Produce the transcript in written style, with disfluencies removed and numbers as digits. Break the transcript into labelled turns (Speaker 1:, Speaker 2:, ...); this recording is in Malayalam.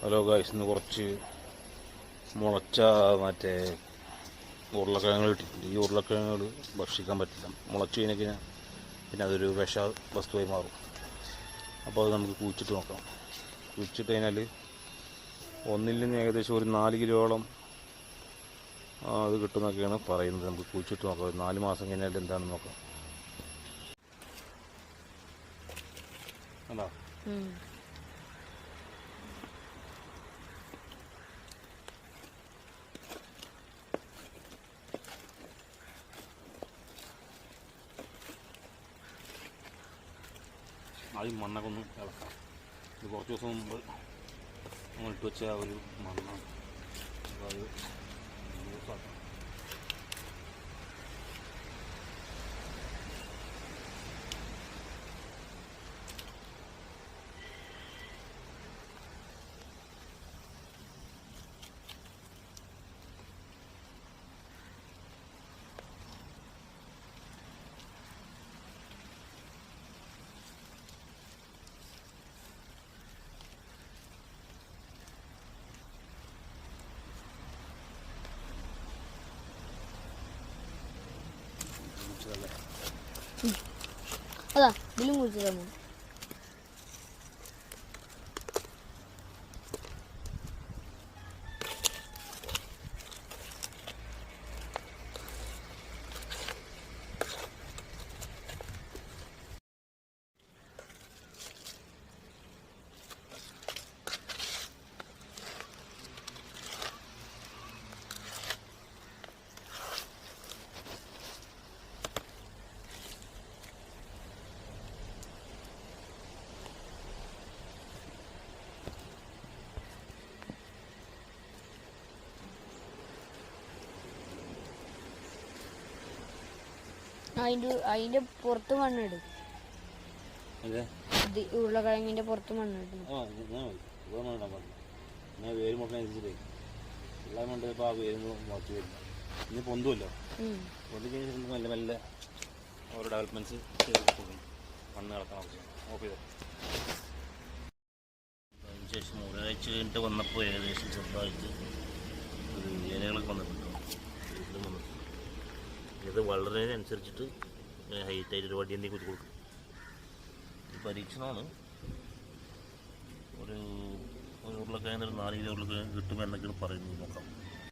Speaker 1: ഹലോ ഗായ്സ്, ഇന്ന് കുറച്ച് മുളച്ച മറ്റേ ഉരുളക്കിഴങ്ങ് കിട്ടിയിട്ടുണ്ട്. ഈ ഉരുളക്കിഴങ്ങുകൾ ഭക്ഷിക്കാൻ പറ്റില്ല. മുളച്ച് കഴിഞ്ഞാൽ പിന്നെ അതൊരു വിഷ വസ്തുവായി മാറും. അപ്പോൾ അത് നമുക്ക് കുഴിച്ചിട്ട് നോക്കാം. കുഴിച്ചിട്ട് കഴിഞ്ഞാൽ ഒന്നിൽ നിന്ന് ഏകദേശം ഒരു 4 കിലോളം അത് കിട്ടുമെന്നൊക്കെയാണ് പറയുന്നത്. നമുക്ക് കുഴിച്ചിട്ട് നോക്കാം. ഒരു 4 മാസം കഴിഞ്ഞാൽ എന്താണെന്ന് നോക്കാം. അല്ല ആദ്യം മണ്ണൊക്കെ ഒന്ന് ഇളക്കാം. ഇത് കുറച്ച് ദിവസം മുമ്പ് നമ്മൾ ഇട്ട് വെച്ച ഒരു മണ്ണാണ്. അത് ലൂസാക്കാം.
Speaker 2: അതാ ഇതിലും കുഴിച്ചിടാമോ? അതിന്റെ പുറത്ത് മണ്ണിടും. ഉരുളക്കിഴങ്ങിന്റെ പുറത്ത് മണ്ണിടും.
Speaker 1: വേര് മുട്ടനുസരിച്ചിട്ടേ എല്ലാ മണ്ട് ഇപ്പോൾ ആ വേര് മുളച്ച് വരില്ല. ഇനി പൊന്തുമല്ലോ. പൊന്തി കഴിഞ്ഞാൽ മെല്ലെ മെല്ലെ ഓരോ ഡെവലപ്മെൻറ്റ്സ് ചെയ്ത് മണ്ണ് ഇളക്കാൻ ഓഫ് ചെയ്ത്. അതിനുശേഷം ഒരാഴ്ച കഴിഞ്ഞിട്ട് വന്നപ്പോൾ ഏകദേശം ചെറുതായിട്ട് ഒരു ഇലകളൊക്കെ വന്നിട്ടുണ്ടോ. വീട്ടിലും വന്നിട്ടുണ്ട്. ഇത് വളരുന്നതിനനുസരിച്ചിട്ട് ഹൈറ്റായിട്ട് ഒരു വടി എന്തെങ്കിലും കുത്തി കൊടുക്കും. ഇത് പരീക്ഷണമാണ്. ഒരു ഉരുളക്കിഴങ്ങ് 4 കിലോ ഉരുളക്കിഴങ്ങ് കിട്ടുമെന്നൊക്കെയാണ് പറയുന്നത്. നോക്കാം.